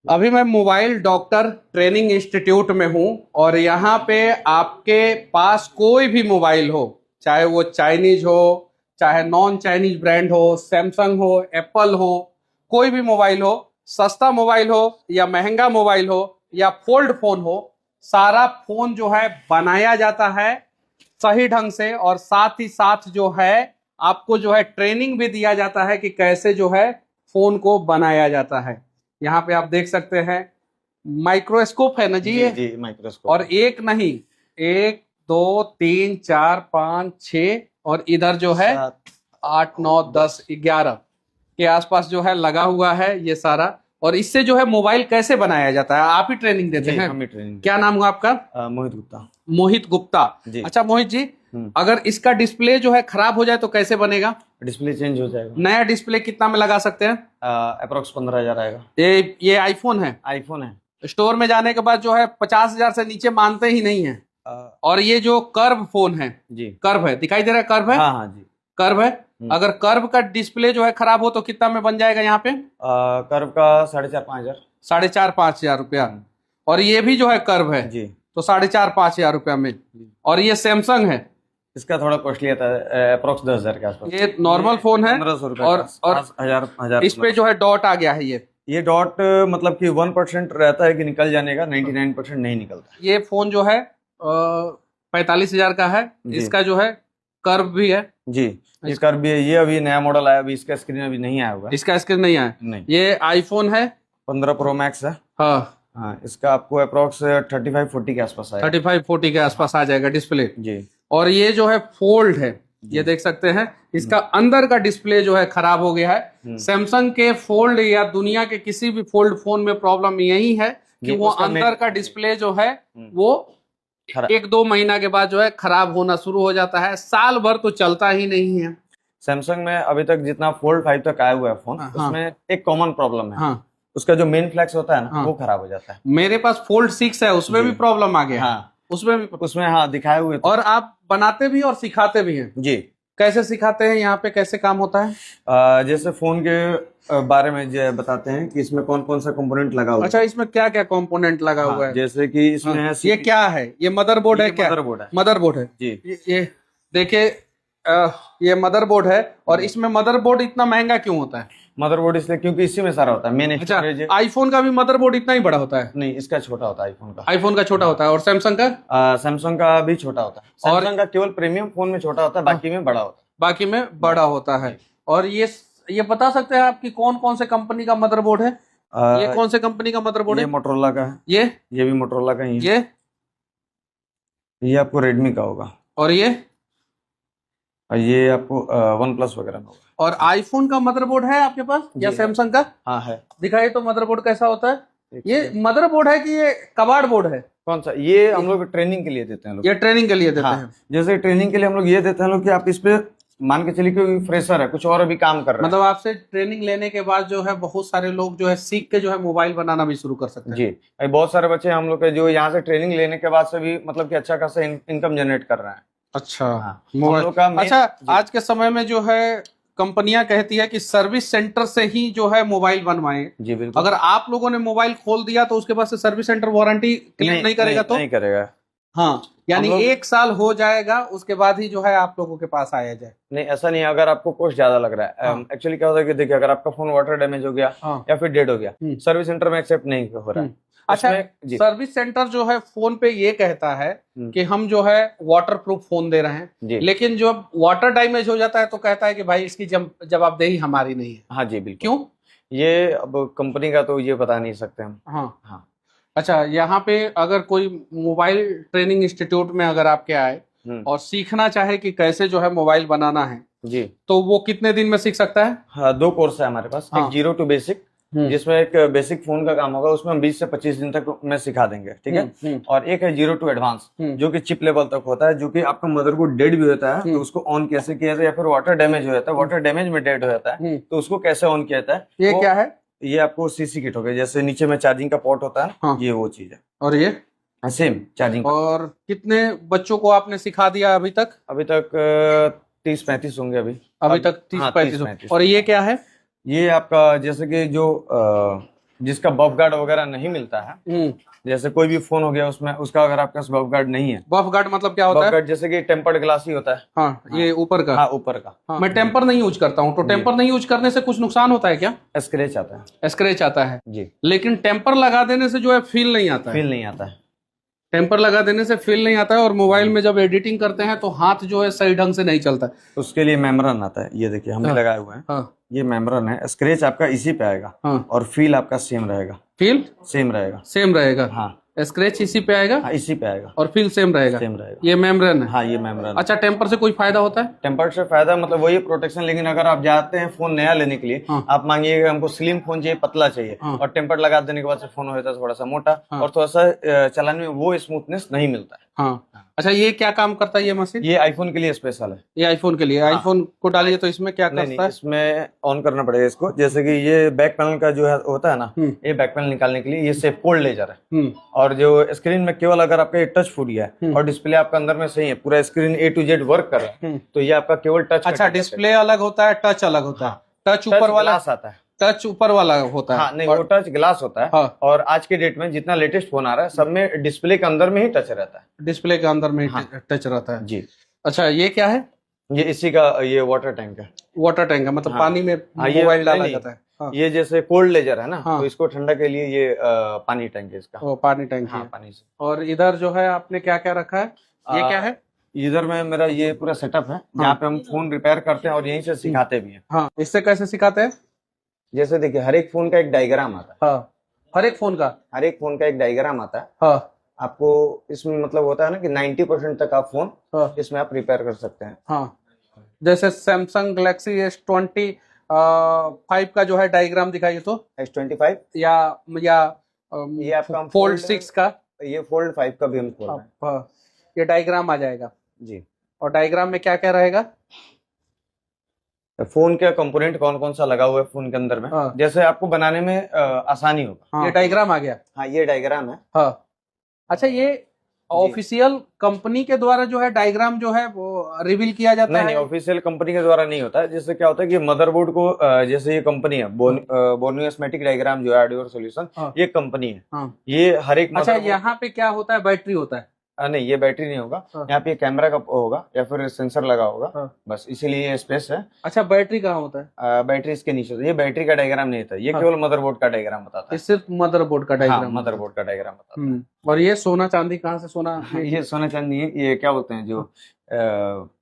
अभी मैं mobile doctor training institute में हूं और यहाँ पे आपके पास कोई भी मोबाइल हो, चाहे वो चाइनीज हो, चाहे नॉन चाइनीज ब्रांड हो, सैमसंग हो, एप्पल हो, कोई भी मोबाइल हो, सस्ता मोबाइल हो या महंगा मोबाइल हो या फोल्ड फोन हो, सारा फोन जो है बनाया जाता है सही ढंग से और साथ ही साथ जो है आपको जो है ट्रेनिंग भी दिया जाता है कि कैसे जो है फोन को बनाया जाता है। यहाँ पे आप देख सकते हैं माइक्रोस्कोप है ना जी, ये जी माइक्रोस्कोप। और एक नहीं, 1 2 3 4 5 6 और इधर जो है 8 9 10 11 के आसपास जो है लगा हुआ है ये सारा। और इससे जो है मोबाइल कैसे बनाया जाता है आप ही ट्रेनिंग देते हैं? हम ही ट्रेनिंग। क्या नाम हुआ आपका? मोहित गुप्ता। मोहित गुप्ता जी। अच्छा मोहित जी, अगर इसका डिस्प्ले जो है खराब हो जाए तो कैसे बनेगा? डिस्प्ले चेंज हो जाएगा। नया डिस्प्ले कितना में लगा सकते हैं? अप्रोक्स 15,000 आएगा। ये आईफोन है? आईफोन है। स्टोर में जाने के बाद जो है 50,000 से नीचे मानते ही नहीं है। और ये जो कर्व फोन है जी, कर्व है, दिखाई दे रहा है? कर्व है? हाँ हाँ जी, कर्व है। अगर कर्व का डिस्प्ले जो है खराब हो तो कितना में बन जाएगा यहाँ पे? कर्व का 4,500 5,500 रुपया। और ये भी जो है कर्व है जी, तो 4,500 रुपया में। और ये सैमसंग है, इसका थोड़ा कॉस्टली आता है, अप्रोक्स 10,000 के आसपास। ये नॉर्मल फोन है 1,500 रुपए और हजार इस पे जो है डॉट आ गया है। ये डॉट मतलब कि 1% रहता है कि निकल जाने का, 99% नहीं निकलता। ये फोन जो है 45,000 का है। इसका जो है कर्व भी है जी, ये कर्व भी है। ये अभी नया मॉडल आया, अभी इसका स्क्रीन अभी नहीं आया होगा। इसका स्क्रीन नहीं आया नहीं। ये आईफोन है 15 प्रो मैक्स है। हाँ, इसका आपको अप्रोक्स 35-40 के आसपास आएगा। 35-40 के आसपास आ जाएगा डिस्प्ले जी। और ये जो है फोल्ड है, ये देख सकते हैं। इसका अंदर का डिस्प्ले जो है खराब हो गया है। सैमसंग के फोल्ड या दुनिया के किसी भी फोल्ड फोन में प्रॉब्लम यही है कि वो अंदर का डिस्प्ले जो है वो 1-2 महीना के बाद जो है खराब होना शुरू हो जाता है, साल भर तो चलता ही नहीं है। सैमसंग में अभी तक जितना फोल्ड 5 तक आया हुआ है फोन, उसमें एक कॉमन प्रॉब्लम है। उसका जो मेन फ्लैक्स होता है ना, वो खराब हो जाता है। मेरे पास फोल्ड 6 है, उसमें भी प्रॉब्लम आ गया। उसमें हाँ दिखाए हुए। और आप बनाते भी और सिखाते भी हैं जी। कैसे सिखाते हैं? यहाँ पे कैसे काम होता है? जैसे फोन के बारे में बताते हैं कि इसमें कौन कौन सा कंपोनेंट लगा हुआ है। अच्छा, इसमें क्या क्या कंपोनेंट लगा हुआ है? जैसे कि इसमें है ये क्या है? ये मदरबोर्ड है क्या? मदरबोर्ड है जी। ये देखिए, ये मदरबोर्ड है। और इसमें मदरबोर्ड इतना महंगा क्यों होता है? मदरबोर्ड इसलिए क्योंकि इसी में सारा होता है मेन। अच्छा, आईफोन का भी मदरबोर्ड इतना ही बड़ा होता है? नहीं, इसका छोटा होता है। आईफोन का छोटा होता है। और सैमसंग का? सैमसंग का भी छोटा होता है। सैमसंग का केवल प्रीमियम फोन में छोटा होता है, बाकी में बड़ा होता है। बाकी में बड़ा होता है। और ये बता सकते हैं आप कि कौन कौन से कंपनी का मदरबोर्ड है? ये कौन से कंपनी का मदरबोर्ड है? ये मोटरोला का है। ये भी मोटरोला का ही है। ये आपको रेडमी का होगा। और ये आपको वन प्लस वगैरह में होगा। और आईफोन का मदरबोर्ड है आपके पास या सैमसंग का? हाँ है। दिखाइए तो मदरबोर्ड कैसा होता है। ये मदरबोर्ड है कि ये कबाड़ बोर्ड है? कौन सा? ये हम लोग ट्रेनिंग के लिए देते हैं लोग। ये ट्रेनिंग के लिए देते हैं। जैसे ट्रेनिंग के लिए हम लोग ये देते हैं लोग कि आप इस पे मान के चलिए कि फ्रेशर है, कुछ और अभी काम कर रहा है। मतलब आपसे ट्रेनिंग लेने के बाद जो है बहुत सारे लोग जो है सीख के जो है मोबाइल बनाना भी शुरू कर सकते हैं। जी, बहुत सारे बच्चे हम लोग के जो यहाँ से ट्रेनिंग लेने के बाद से भी मतलब कि अच्छा खासा इनकम जनरेट कर रहे हैं। अच्छा, मोबाइल का। अच्छा, आज के समय में जो है कंपनियां कहती है कि सर्विस सेंटर से ही जो है मोबाइल बनवाएं। जी बिल्कुल। अगर आप लोगों ने मोबाइल खोल दिया तो उसके बाद से सर्विस सेंटर वारंटी क्लेम नहीं करेगा? तो नहीं करेगा। हाँ, यानी 1 साल हो जाएगा उसके बाद ही जो है आप लोगों के पास आया जाए? नहीं, ऐसा नहीं है। अगर आपको कॉस्ट ज्यादा लग रहा है, एक्चुअली क्या होता है कि देखिए, अगर आपका फोन वाटर डैमेज हो गया या फिर डेड हो गया, सर्विस सेंटर में एक्सेप्ट नहीं हो रहा है। अच्छा, सर्विस सेंटर जो है फोन पे ये कहता है कि हम जो है वाटर प्रूफ फोन दे रहे हैं, लेकिन जब वाटर डैमेज हो जाता है तो कहता है कि भाई इसकी जवाबदेही हमारी नहीं है। हाँ जी बिल्कुल। क्यों? ये अब कंपनी का तो ये बता नहीं सकते हम। हाँ। अच्छा, यहाँ पे अगर कोई मोबाइल ट्रेनिंग इंस्टीट्यूट में अगर आपके आए और सीखना चाहे कि कैसे जो है मोबाइल बनाना है जी, तो वो कितने दिन में सीख सकता है? हाँ, 2 कोर्स है हमारे पास। एक 0 to बेसिक, जिसमें एक बेसिक फोन का काम होगा, उसमें हम 20 से 25 दिन तक में सिखा देंगे, ठीक है। और एक है 0 to एडवांस, जो कि चिप लेवल तक होता है, जो कि आपका मदरबोर्ड डेड भी होता है तो उसको ऑन कैसे किया जाता है, या फिर वाटर डैमेज हो जाता है, वाटर डैमेज में डेड हो जाता है तो उसको कैसे ऑन किया जाता है। ये क्या है? ये आपको सीसी किट हो गया, जैसे नीचे में चार्जिंग का पोर्ट होता है, ये वो चीज है। और ये सेम चार्जिंग। और कितने बच्चों को आपने सिखा दिया अभी तक? अभी तक 30-35 होंगे अभी तक 30-35। और ये क्या है? ये आपका जैसे कि जो जिसका बफ गार्ड वगैरह नहीं मिलता है, जैसे कोई भी फोन हो गया उसमें उसका अगर आपके पास बफ गार्ड नहीं है। बफ गार्ड मतलब क्या होता बफ है? गार्ड जैसे कि टेम्पर्ड ग्लास ही होता है। हाँ, ये ऊपर का। हाँ, ऊपर का। हाँ, मैं टेम्पर नहीं यूज करता हूँ, तो टेम्पर नहीं यूज करने से कुछ नुकसान होता है क्या? स्क्रैच आता है। स्क्रैच आता है जी, लेकिन टेम्पर लगा देने से जो है फील नहीं आता है। फील नहीं आता है। टेम्पर लगा देने से फील नहीं आता है, और मोबाइल में जब एडिटिंग करते हैं तो हाथ जो है सही ढंग से नहीं चलता। उसके लिए मेम्ब्रेन आता है, ये देखिए हमने लगाए हुए हैं। हाँ, ये मेम्ब्रेन है, स्क्रैच आपका इसी पे आएगा। हाँ, और फील आपका सेम रहेगा। फील सेम रहेगा। सेम रहेगा। हाँ, स्क्रैच इसी पे आएगा। हाँ, इसी पे आएगा और फील सेम रहेगा। सेम रहेगा। ये मेम्ब्रेन है। हाँ, ये मेम्ब्रेन। अच्छा, टेम्पर से कोई फायदा होता है? टेम्पर्ड से फायदा मतलब वही प्रोटेक्शन, लेकिन अगर आप जाते हैं फोन नया लेने के लिए, हाँ, आप मांगिएगा हमको स्लिम फोन चाहिए, पतला चाहिए, हाँ, और टेम्पर्ड लगा देने के बाद से फोन हो जाता है थोड़ा सा मोटा, हाँ, और थोड़ा सा चलाने में वो स्मूथनेस नहीं मिलता है। हाँ। अच्छा, ये क्या काम करता है ये मशीन? ये आईफोन के लिए स्पेशल है। ये आईफोन के लिए। आईफोन को डालिए तो इसमें क्या नहीं करता है? इसमें ऑन करना पड़ेगा इसको। जैसे कि ये बैक पैनल का जो है होता है ना, ये बैक पैनल निकालने के लिए ये सेफ कोल्ड लेजर है। और जो स्क्रीन में केवल अगर आपका ये टच फूट गया है और डिस्प्ले आपका अंदर में सही है, पूरा screen A to Z work कर रहा है, तो ये आपका केवल टच। अच्छा, डिस्प्ले अलग होता है, टच अलग होता है। टच ऊपर वाला आता है। टच ऊपर वाला होता है। हाँ, नहीं, वो टच ग्लास होता है। हाँ। और आज के डेट में जितना लेटेस्ट फोन आ रहा है सब में डिस्प्ले के अंदर में ही टच रहता है। डिस्प्ले के अंदर में हाँ। टच रहता है जी। अच्छा, ये क्या है? ये इसी का ये वाटर टैंक है। वाटर टैंक है, मतलब हाँ। पानी में हाँ, ये मोबाइल डाला नहीं, जाता है। हाँ। ये जैसे कोल्ड लेजर है ना, हाँ। तो इसको ठंडा के लिए ये पानी टैंक है इसका। वो पानी टैंक हाँ, है। पानी से। और इधर जो है आपने क्या क्या रखा है? ये क्या है? इधर में मेरा ये पूरा सेटअप है जहाँ पे हम फोन रिपेयर करते हैं और यहीं से सिखाते भी हैं। हाँ, इससे कैसे सिखाते हैं? जैसे देखिए, हर एक फोन का एक डायग्राम आता है। हाँ, हर एक फोन का एक डायग्राम आता है। हाँ, आपको इसमें मतलब होता है ना कि 90% तक आप फोन हाँ, इसमें आप रिपेयर कर सकते हैं। हाँ। जैसे सैमसंग गैलेक्सी S25 का जो है डायग्राम दिखाइए तो। S25 या ये आपका फोल्ड 6 का। ये फोल्ड 5 का भी हम खोल रहे हैं। हाँ, ये डायग्राम आ जाएगा जी। और डायग्राम में क्या क्या रहेगा? फोन का कंपोनेंट कौन कौन सा लगा हुआ है फोन के अंदर में, हाँ। जैसे आपको बनाने में आसानी होगा। ये डायग्राम आ गया। हाँ, ये डायग्राम है। हाँ। अच्छा, ये ऑफिशियल कंपनी के द्वारा जो है डायग्राम जो है वो रिवील किया जाता है? नहीं, ऑफिशियल कंपनी के द्वारा नहीं होता है। जैसे क्या होता है कि मदरबोर्ड को जैसे ये कंपनी है बोर्नियो स्मेटिक डायग्राम जो है ऑडियो सॉल्यूशन, हाँ। ये कंपनी है। हाँ। ये हर एक अच्छा, यहाँ पे क्या होता है? बैटरी होता है? नहीं, ये बैटरी नहीं होगा। हाँ। यहाँ पे कैमरा का होगा या फिर सेंसर लगा होगा। हाँ। बस इसीलिए ये स्पेस है। अच्छा, बैटरी कहाँ होता है? बैटरी इसके नीचे होता है। ये बैटरी का डायग्राम नहीं होता, ये हाँ। केवल मदरबोर्ड का डायग्राम बताता ये है। सिर्फ मदरबोर्ड का हाँ, डायग्राम। मदरबोर्ड का डायग्राम बताता है। और ये सोना चांदी कहाँ से सोना? ये सोना चांदी है। ये क्या बोलते हैं जो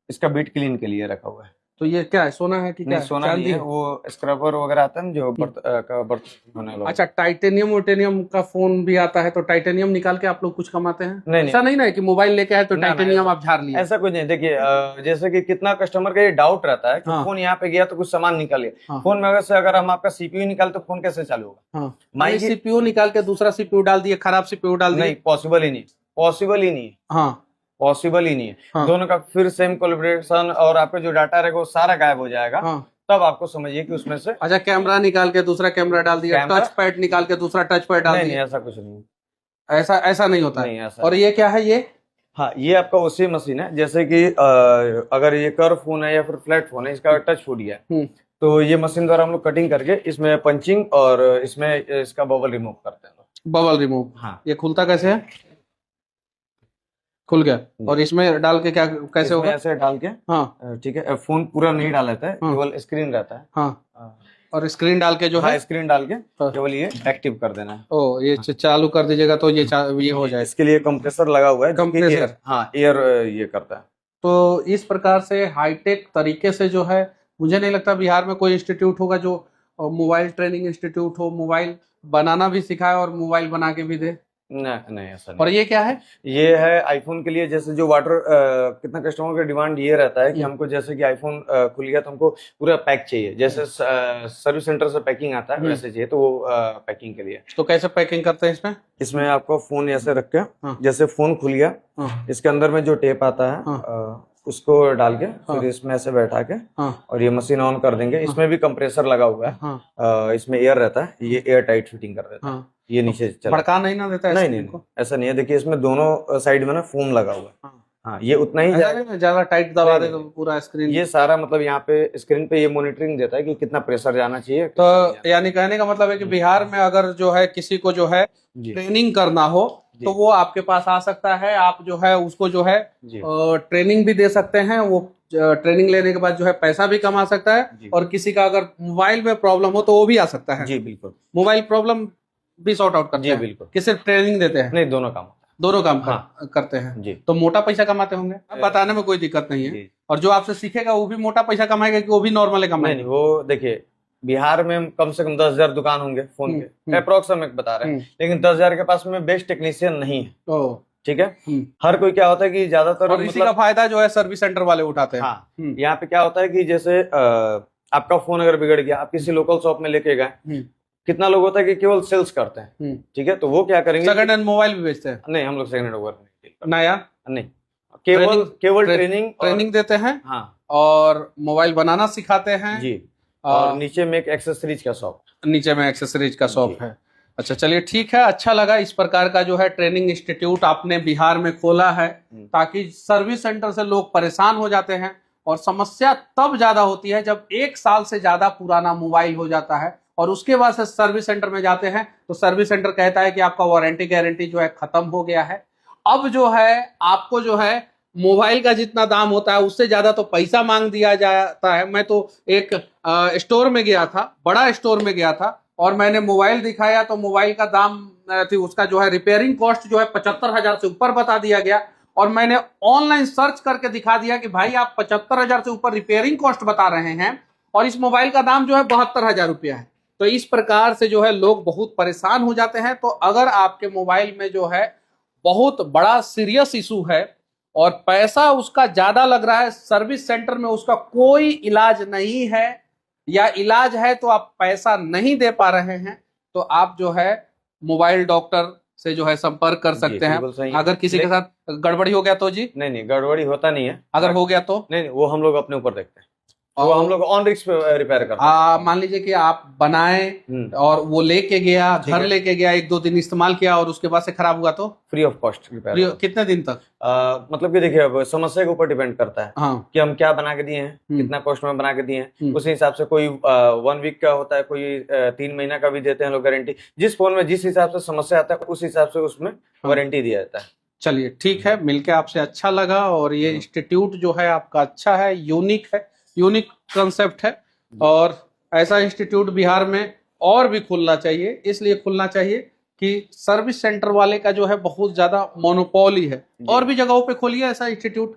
इसका बीट क्लीन के लिए रखा हुआ है। तो ये क्या है, सोना है कि क्या नहीं, है? सोना नहीं है, वो स्क्रबर वगैरह आता है ना जो बर्त होने वाला। अच्छा, टाइटेनियम वोटेनियम का फोन भी आता है, तो टाइटेनियम निकाल के आप लोग कुछ कमाते हैं? नहीं, ऐसा नहीं ना है कि मोबाइल लेके आए तो ना, टाइटेनियम आप झाड़ लिए? ऐसा कुछ नहीं। देखिए, जैसे कि कितना कस्टमर का ये डाउट रहता है कि हाँ। फोन यहाँ पे गया तो कुछ सामान निकल गया। हाँ। फोन में अगर हम आपका सीपीयू निकाले तो फोन कैसे चालू होगा? हाँ, माइक सीपीयू निकाल के दूसरा सीपीयू डाल दिए, खराब सीपीयू डाल दिए? नहीं, पॉसिबल ही नहीं, पॉसिबल ही नहीं, हाँ, पॉसिबल ही नहीं है। हाँ। दोनों का फिर सेम कोलैबोरेशन और आपका जो डाटा रहेगा वो सारा गायब हो जाएगा। हाँ। तब आपको समझिए कि उसमें से। अच्छा, कैमरा निकाल के दूसरा कैमरा डाल दिया, टच पैड निकाल के दूसरा टच पैड डाल नहीं, दिया? ऐसा कुछ नहीं, ऐसा नहीं होता नहीं, है। ऐसा और ये क्या है ये? हाँ, ये आपका उसी मशीन है। जैसे कि अगर ये कर्व फोन है या फिर फ्लैट फोन है, इसका टच फूट गया तो ये मशीन द्वारा हम लोग कटिंग करके इसमें पंचिंग और इसमें इसका बबल रिमूव करते हैं। Bubble remove. हाँ। ये खुलता कैसे है? खुल गया। और इसमें डाल के क्या कैसे होगा? ऐसे डाल के। हाँ, ठीक है। फोन पूरा नहीं डाल रहता है, हाँ। केवल स्क्रीन रहता है। हाँ, और स्क्रीन डाल के जो है, स्क्रीन डाल के हाँ। केवल ये एक्टिव कर देना है। ओ, ये चालू कर दीजिएगा तो ये हो जाएगा। इसके लिए कंप्रेसर लगा हुआ है, कंप्रेसर। हाँ, एयर ये करता है। तो इस प्रकार से हाईटेक तरीके से जो है, मुझे नहीं लगता बिहार में कोई इंस्टीट्यूट होगा जो मोबाइल ट्रेनिंग इंस्टीट्यूट हो, मोबाइल बनाना भी सिखाए और मोबाइल बना के भी दे। नहीं, ऐसा नहीं। और ये क्या है? ये है आईफोन के लिए। जैसे जो वाटर कितना कस्टमर का डिमांड ये रहता है कि हमको जैसे कि आईफोन खुल गया तो हमको पूरा पैक चाहिए, जैसे सर्विस सेंटर से पैकिंग आता है वैसे चाहिए, तो वो पैकिंग के लिए। तो कैसे पैकिंग करते हैं इसमें आपको फोन ऐसे रख के, हाँ। जैसे फोन खुल गया, हाँ। इसके अंदर में जो टेप आता है, हाँ। उसको डाल के हाँ। फिर इसमें ऐसे बैठा के, हाँ। और ये मशीन ऑन कर देंगे। इसमें भी कंप्रेसर लगा हुआ है। हाँ। इसमें एयर रहता है, ये एयर टाइट फिटिंग कर देता है। हाँ। ये नीचे चला। भड़का नहीं ना देता है? नहीं, ऐसा नहीं है। देखिए, इसमें दोनों साइड में ना फोम लगा हुआ है। हाँ, ये उतना ही जाएगा। ज्यादा टाइट दबा नहीं, दे तो पूरा स्क्रीन। ये सारा मतलब यहाँ पे स्क्रीन पे ये मॉनिटरिंग देता है कि कितना प्रेशर जाना चाहिए। तो यानी कहने का मतलब है कि बिहार में अगर जो है किसी को जो है जी ट्रेनिंग करना हो तो वो आपके पास आ सकता है, आप जो है उसको जो है जी ट्रेनिंग भी दे सकते हैं, वो ट्रेनिंग लेने के बाद जो है पैसा भी कमा सकता है, जी। और किसी का अगर मोबाइल में प्रॉब्लम हो तो वो भी आ सकता है। जी बिल्कुल। मोबाइल प्रॉब्लम भी सॉर्ट आउट करते जी हैं बिल्कुल। कि सिर्फ ट्रेनिंग देते हैं? नहीं, दोनों काम। दोनों काम हाँ। करते हैं जी तो मोटा पैसा कमाते होंगे, अब बताने में कोई दिक्कत नहीं है। जी। और जो आपसे सीखेगा वो भी मोटा पैसा कमाएगा कि वो भी नॉर्मल नहीं कमाएगा? नहीं, वो देखिए बिहार में कम से कम 10,000 दुकान होंगे फोन के, अप्रोक्स हम एक बता रहे हैं, लेकिन 10,000 के पास में बेस्ट टेक्नीशियन नहीं है। ओह, ठीक है। हर कोई क्या होता है कि ज्यादातर और इसी का फायदा जो है सर्विस सेंटर वाले उठाते हैं। हाँ, यहाँ पे क्या होता है कि जैसे आपका फोन अगर बिगड़ गया, आप किसी लोकल शॉप में लेके गए, कितना लोग होता है कि केवल सेल्स करते हैं। ठीक है, तो वो क्या करेंगे, सेकंड हैंड मोबाइल भी बेचते हैं? नहीं, हम लोग सेकंड हैंड ओवर नया नहीं, केवल ट्रेनिंग देते हैं। हाँ, और मोबाइल बनाना सिखाते हैं जी। और नीचे में एक एक्सेसरीज का शॉप, नीचे में एक्सेसरीज का शॉप है। अच्छा, चलिए ठीक है, अच्छा लगा इस प्रकार का जो है ट्रेनिंग इंस्टीट्यूट आपने बिहार में खोला है, ताकि सर्विस सेंटर से लोग परेशान हो जाते हैं, और समस्या तब ज्यादा होती है जब 1 साल से ज्यादा पुराना मोबाइल हो जाता है और उसके बाद से सर्विस सेंटर में जाते हैं तो सर्विस सेंटर कहता है कि आपका वारंटी गारंटी जो है खत्म हो गया है। अब जो है आपको जो है मोबाइल का जितना दाम होता है उससे ज्यादा तो पैसा मांग दिया जाता है। मैं तो एक स्टोर में गया था, बड़ा स्टोर में गया था, और मैंने मोबाइल दिखाया तो मोबाइल का दाम थी उसका जो है रिपेयरिंग कॉस्ट जो है 75,000 से ऊपर बता दिया गया, और मैंने ऑनलाइन सर्च करके दिखा दिया कि भाई आप 75,000 से ऊपर रिपेयरिंग कॉस्ट बता रहे हैं और इस मोबाइल का दाम जो है 72,000 रुपया है। तो इस प्रकार से जो है लोग बहुत परेशान हो जाते हैं। तो अगर आपके मोबाइल में जो है बहुत बड़ा सीरियस इशू है और पैसा उसका ज्यादा लग रहा है, सर्विस सेंटर में उसका कोई इलाज नहीं है, या इलाज है तो आप पैसा नहीं दे पा रहे हैं, तो आप जो है मोबाइल डॉक्टर से जो है संपर्क कर सकते हैं। अगर किसी के साथ गड़बड़ी हो गया तो जी? नहीं, गड़बड़ी होता नहीं है। अगर हो गया तो नहीं, वो हम लोग अपने ऊपर देखते हैं, वो हम लोग ऑन रिस्क पे रिपेयर करते हैं। मान लीजिए कि आप बनाए और वो लेके गया, घर लेके गया, 1-2 दिन इस्तेमाल किया और उसके बाद से खराब हुआ तो फ्री ऑफ कॉस्ट रिपेयर। कितने दिन तक? मतलब कि देखिए, अब समस्या के ऊपर डिपेंड करता है। हाँ। कि हम क्या बना के दिए हैं, कितना कॉस्ट में बना के दिए हैं, उस हिसाब से कोई 1 वीक का होता है, कोई 3 महीना का भी देते हैं लोग गारंटी। जिस फोन में जिस हिसाब से समस्या आता है उस हिसाब से उसमें वारंटी दिया जाता है। चलिए ठीक है, मिलके आपसे अच्छा लगा, और ये इंस्टीट्यूट जो है आपका अच्छा है, यूनिक है, यूनिक कंसेप्ट है, और ऐसा इंस्टीट्यूट बिहार में और भी खुलना चाहिए। इसलिए खुलना चाहिए कि सर्विस सेंटर वाले का जो है बहुत ज्यादा मोनोपोली है। और भी जगहों पे खोलिए ऐसा इंस्टीट्यूट?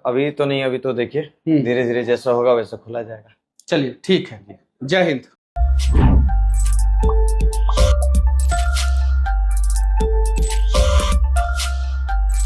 अभी तो नहीं, अभी तो देखिए धीरे धीरे जैसा होगा वैसा खुला जाएगा। चलिए ठीक है, जय हिंद।